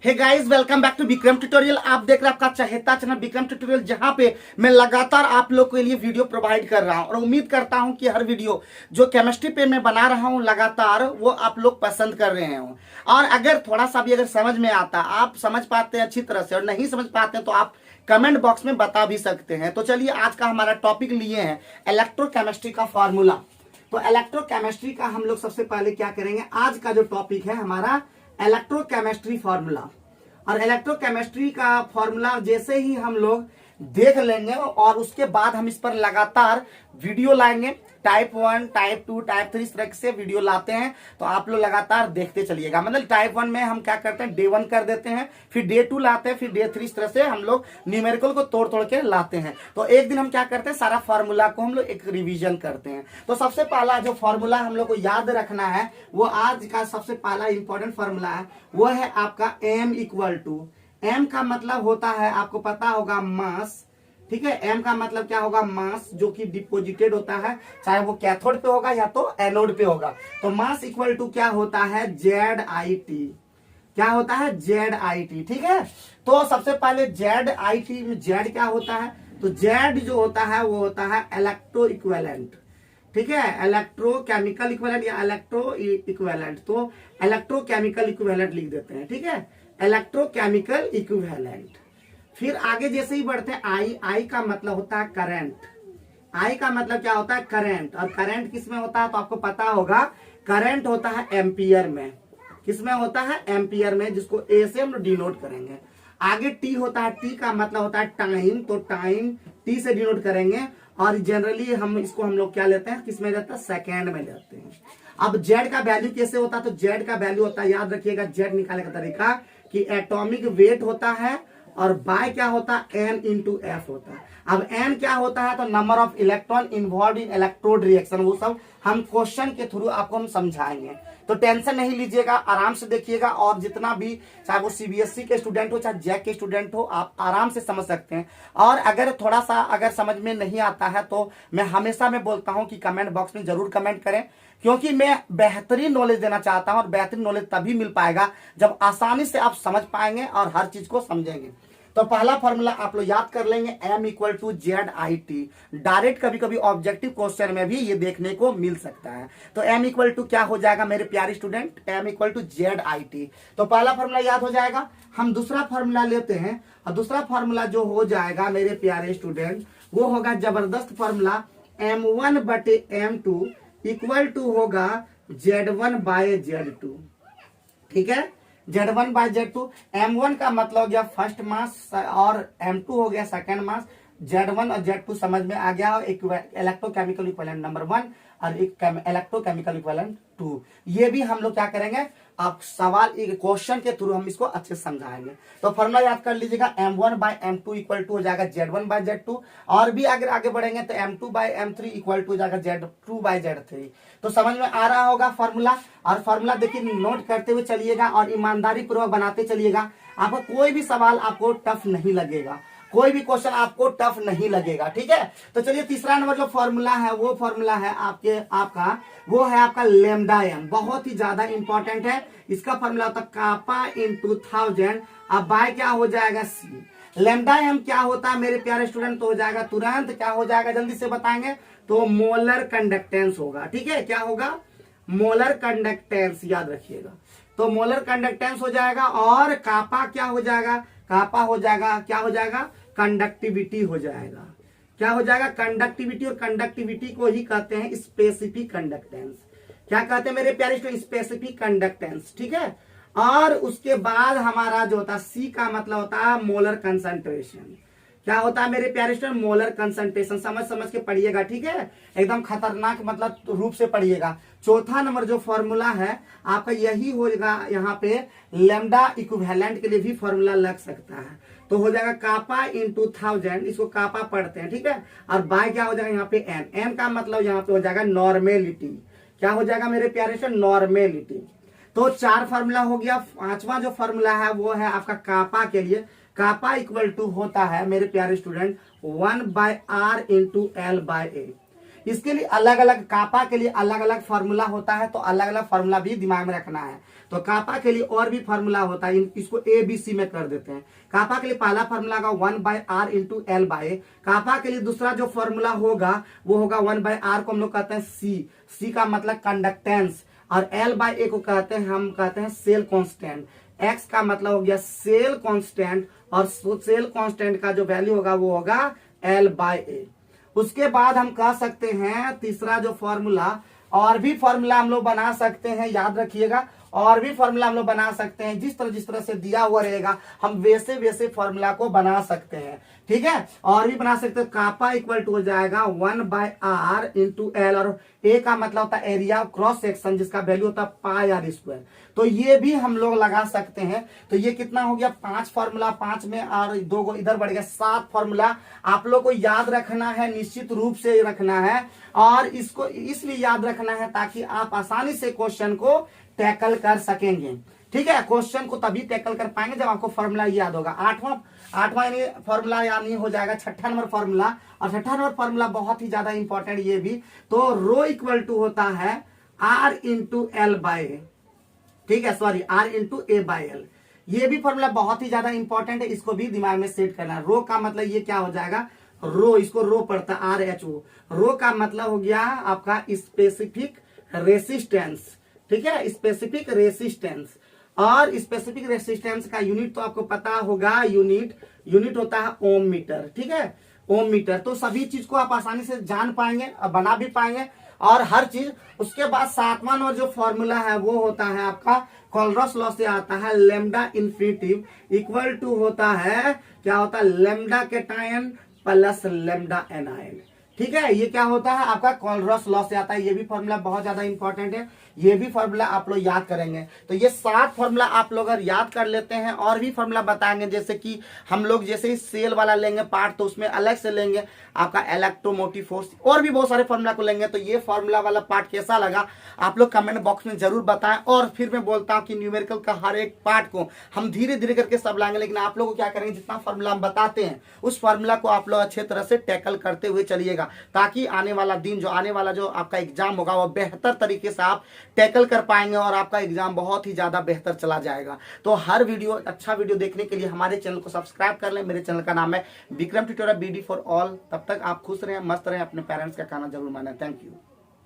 Hey guys, welcome back to Vikram tutorial. आप देख रहे हैं आपका चहेता चैनल विक्रम ट्यूटोरियल, जहां पे मैं लगातार आप लोग के लिए वीडियो प्रोवाइड कर रहा हूं और उम्मीद करता हूं कि हर वीडियो जो केमिस्ट्री पे मैं बना रहा हूं लगातार वो आप लोग पसंद कर रहे हो। और अगर थोड़ा सा भी अगर समझ में आता, आप समझ पाते हैं अच्छी तरह से और नहीं समझ पाते हैं तो आप कमेंट बॉक्स में बता भी सकते हैं। तो चलिए, आज का हमारा टॉपिक लिए हैं इलेक्ट्रोकेमिस्ट्री का फॉर्मूला। तो इलेक्ट्रोकेमिस्ट्री का हम लोग सबसे पहले क्या करेंगे, आज का जो टॉपिक है हमारा इलेक्ट्रोकेमिस्ट्री फॉर्मूला। और इलेक्ट्रोकेमिस्ट्री का फॉर्मूला जैसे ही हम लोग देख लेंगे और उसके बाद हम इस पर लगातार वीडियो लाएंगे, टाइप 1, टाइप 2, टाइप 3 इस तरह से वीडियो लाते हैं। तो आप लोग लगातार देखते चलिएगा। मतलब टाइप 1 में हम क्या करते हैं, डे 1 कर देते हैं, फिर डे 2 लाते हैं, फिर डे 3, इस तरह से हम लोग न्यूमेरिकल को तोड़ तोड़ के लाते हैं। तो एक दिन हम क्या करते हैं, सारा फॉर्मूला को हम लोग एक रिवीजन करते हैं। तो सबसे पहला जो फॉर्मूला हम लोग को याद रखना है, वो आज का सबसे पहला इंपॉर्टेंट फॉर्मूला है, वो है आपका m इक्वल टू, m का मतलब होता है, आपको पता होगा, मास। ठीक है, m का मतलब क्या होगा, मास, जो कि डिपोजिटेड होता है, चाहे वो कैथोड पे होगा या तो एनोड पे होगा। तो मास इक्वल टू क्या होता है, ZIT। क्या होता है, ZIT। ठीक है, तो सबसे पहले ZIT में Z क्या होता है, तो Z जो होता है वो होता है इलेक्ट्रो इक्विवेलेंट। ठीक है, इलेक्ट्रोकेमिकल इक्विवेलेंट या इलेक्ट्रो इक्विवेलेंट। तो इलेक्ट्रोकेमिकल इक्विवेलेंट लिख देते हैं। ठीक है, इलेक्ट्रोकेमिकल इक्विवेलेंट। फिर आगे जैसे ही बढ़ते हैं, आई का मतलब होता है करंट। आई का मतलब क्या होता है, करंट। और करंट किस में होता है, तो आपको पता होगा, करंट होता है एम्पियर में। किस में होता है, एम्पियर में, जिसको ए से हम डिनोट करेंगे। आगे टी होता है, टी का मतलब होता है टाइम, तो टाइम टी से डिनोट करेंगे। और जनरली हम लोग क्या लेते हैं, किस में लेते हैं, सेकेंड में लेते हैं। अब जेड का वैल्यू कैसे होता है, तो जेड का वैल्यू होता है, याद रखिएगा, जेड निकालने का तरीका कि एटॉमिक वेट होता है और बाय क्या होता है, n इंटू एफ होता है। अब n क्या होता है, तो number of electron involve in electrode reaction. वो सब हम क्वेश्चन के थ्रू आपको हम समझाएंगे, तो टेंशन नहीं लीजिएगा, आराम से देखिएगा। और जितना भी, चाहे वो सीबीएसई के स्टूडेंट हो चाहे जैक के स्टूडेंट हो, आप आराम से समझ सकते हैं। और अगर थोड़ा सा अगर समझ में नहीं आता है तो मैं हमेशा बोलता हूं कि कमेंट बॉक्स में जरूर कमेंट करें, क्योंकि मैं बेहतरीन नॉलेज देना चाहता हूं। और बेहतरीन नॉलेज तभी मिल पाएगा जब आसानी से आप समझ पाएंगे और हर चीज को समझेंगे। तो पहला फॉर्मूला आप लोग याद कर लेंगे, m equal to ZIT। Direct कभी कभी ऑब्जेक्टिव क्वेश्चन में भी ये देखने को मिल सकता है। तो m इक्वल टू क्या हो जाएगा मेरे प्यारे student, m equal to ZIT। तो पहला फॉर्मूला याद हो जाएगा। हम दूसरा फॉर्मूला लेते हैं, और दूसरा फॉर्मूला जो हो जाएगा मेरे प्यारे स्टूडेंट, वो होगा जबरदस्त फॉर्मूला, m1 बटे m2 इक्वल टू होगा Z1 बाय Z2। ठीक है, Z1 बाय Z2। M1 का मतलब हो गया फर्स्ट मास और M2 हो गया सेकंड मास। Z1 और Z2 समझ में आ गया, एक इलेक्ट्रोकेमिकल इक्विवेलेंट नंबर 1 और एक इलेक्ट्रोकेमिकल इक्विवेलेंट 2। ये भी हम लोग क्या करेंगे, आप सवाल एक क्वेश्चन के थ्रू हम इसको अच्छे से समझाएंगे। तो फॉर्मूला याद कर लीजिएगा, M1 bye M2 equal to हो जाएगा Z1 बाय Z2। और भी अगर आगे बढ़ेंगे तो M2 bye M3 equal to हो जाएगा Z2 बाय Z3। तो समझ में आ रहा होगा फॉर्मूला। और फॉर्मूला देखिए, नोट करते हुए चलिएगा और ईमानदारी पूर्वक बनाते चलिएगा। आपको कोई भी सवाल आपको टफ नहीं लगेगा, कोई भी क्वेश्चन आपको टफ नहीं लगेगा। ठीक है, तो चलिए तीसरा नंबर जो फॉर्मूला है, वो फॉर्मूला है वो है आपका लैम्डा m। बहुत ही ज्यादा इंपॉर्टेंट है। इसका फॉर्मूला होता है कापा इंटू 1000। अब बाय क्या हो जाएगा, c। लैम्डा m क्या होता है मेरे प्यारे स्टूडेंट, तो हो जाएगा तुरंत क्या हो जाएगा, जल्दी से बताएंगे, तो मोलर कंडक्टेंस होगा। ठीक है, क्या होगा, मोलर कंडक्टेंस, याद रखिएगा। तो मोलर कंडक्टेंस हो जाएगा। और कापा क्या हो जाएगा, कापा हो जाएगा, क्या हो जाएगा, कंडक्टिविटी हो जाएगा। क्या हो जाएगा, कंडक्टिविटी। और कंडक्टिविटी को ही कहते हैं स्पेसिफिक कंडक्टेंस। क्या कहते हैं मेरे प्यारे स्टूडेंट, स्पेसिफिक कंडक्टेंस। ठीक है, और उसके बाद हमारा जो होता है सी का मतलब होता है मोलर कंसंट्रेशन। क्या होता है मेरे प्यारे स्टूडेंट, मोलर कंसंट्रेशन। समझ के पढ़िएगा। ठीक है, एकदम खतरनाक मतलब रूप से पढ़िएगा। चौथा नंबर जो फॉर्मूला है आपका यही होगा, यहाँ पे लैम्डा इक्विवेलेंट के लिए भी फॉर्मूला लग सकता है। तो हो जाएगा कापा इंटू 1000, इसको कापा पढ़ते हैं। ठीक है, और बाय क्या हो जाएगा यहाँ पे n का मतलब यहाँ पे हो जाएगा नॉर्मेलिटी। क्या हो जाएगा मेरे प्यारे स्टूडेंट, नॉर्मेलिटी। तो 4 फॉर्मूला हो गया। 5वां जो फॉर्मूला है वो है आपका कापा के लिए। कापा इक्वल टू होता है मेरे प्यारे student 1 by R into L by A। इसके लिए अलग अलग, कापा के लिए अलग अलग फार्मूला होता है, तो अलग अलग फार्मूला भी दिमाग में रखना है। तो कापा के लिए और भी फार्मूला होता है, इसको ए बी सी में कर देते हैं। कापा के लिए पहला फार्मूला होगा 1/r इंटू एल बाय। कापा के लिए दूसरा जो फार्मूला होगा वो होगा 1/r को हम लोग कहते हैं सी का मतलब कंडक्टेंस, और एल बाय ए को कहते हैं, हम कहते हैं सेल कांस्टेंट। एक्स का मतलब हो गया सेल कांस्टेंट, और सेल कांस्टेंट का जो वैल्यू होगा वो होगा एल बाय ए। उसके बाद हम कह सकते हैं तीसरा जो फॉर्मूला, और भी फॉर्मूला हम लोग बना सकते हैं, याद रखिएगा, और भी फॉर्मूला हम लोग बना सकते हैं। जिस तरह से दिया हुआ रहेगा हम वैसे वैसे फॉर्मूला को बना सकते हैं, ठीक है। और भी बना सकते हैं, कापा इक्वल टू हो जाएगा 1/r इंटू एल, और ए का मतलब होता है एरिया ऑफ क्रॉस सेक्शन, जिसका वैल्यू होता है पाई आर स्क्वायर। तो ये भी हम लोग लगा सकते हैं। तो ये कितना हो गया, 5 फॉर्मूला, 5 में और 2 को इधर बढ़ गया, 7 फॉर्मूला आप लोग को याद रखना है, निश्चित रूप से रखना है। और इसको इसलिए याद रखना है ताकि आप आसानी से क्वेश्चन को टैकल कर सकेंगे, ठीक है। क्वेश्चन को तभी टैकल कर पाएंगे जब आपको फॉर्मूला याद होगा। आठवां फॉर्मूला याद नहीं हो जाएगा, 6ठा नंबर फॉर्मूला, और 6ठा नंबर फॉर्मूला बहुत ही ज्यादा इंपॉर्टेंट ये भी। तो रो इक्वल टू होता है आर इंटू एल बाय, ठीक है, sorry R into A by L. ये भी फॉर्मूला बहुत ही ज्यादा इंपॉर्टेंट है, इसको भी दिमाग में सेट करना है। रो का मतलब ये क्या हो जाएगा, रो, इसको रो पड़ता है RHO। रो का मतलब हो गया आपका स्पेसिफिक रेसिस्टेंस, ठीक है, स्पेसिफिक रेसिस्टेंस। और स्पेसिफिक रेसिस्टेंस का यूनिट तो आपको पता होगा, यूनिट होता है ओम मीटर, ठीक है, ओम मीटर। तो सभी चीज को आप आसानी से जान पाएंगे और बना भी पाएंगे, और हर चीज। उसके बाद 7वां नंबर जो फॉर्मूला है वो होता है आपका कोलरस लॉ से आता है, लेमडा इन्फिनिटिव इक्वल टू होता है, क्या होता है, lambda cation plus lambda anion, ठीक है। ये क्या होता है आपका कोलरस लॉ से आता है। ये भी फॉर्मूला बहुत ज्यादा इंपॉर्टेंट है, ये भी फॉर्मूला आप लोग याद करेंगे। तो ये 7 फॉर्मूला आप लोग अगर याद कर लेते हैं, और भी फॉर्मूला बताएंगे, जैसे कि हम लोग जैसे ही सेल वाला लेंगे पार्ट तो उसमें अलग से लेंगे आपका इलेक्ट्रोमोटिव फोर्स, और भी बहुत सारे फॉर्मूला को लेंगे। तो ये फॉर्मूला वाला पार्ट कैसा लगा आप लोग कमेंट बॉक्स में जरूर बताएं। और फिर मैं बोलता हूँ कि न्यूमेरिकल का हर एक पार्ट को हम धीरे धीरे करके सब लाएंगे, लेकिन आप लोग को क्या करेंगे, जितना फॉर्मूला हम बताते हैं उस फॉर्मूला को आप लोग अच्छे तरह से टैकल करते हुए चलिएगा, ताकि आने वाला दिन, जो आने वाला जो आपका एग्जाम होगा वो बेहतर तरीके से आप टैकल कर पाएंगे, और आपका एग्जाम बहुत ही ज्यादा बेहतर चला जाएगा। तो हर वीडियो, अच्छा वीडियो देखने के लिए हमारे चैनल को सब्सक्राइब कर लें। मेरे चैनल का नाम है Vikram tutorial BD for all. तब तक आप खुश रहें, मस्त रहें, अपने पेरेंट्स का कहना जरूर माने। Thank you.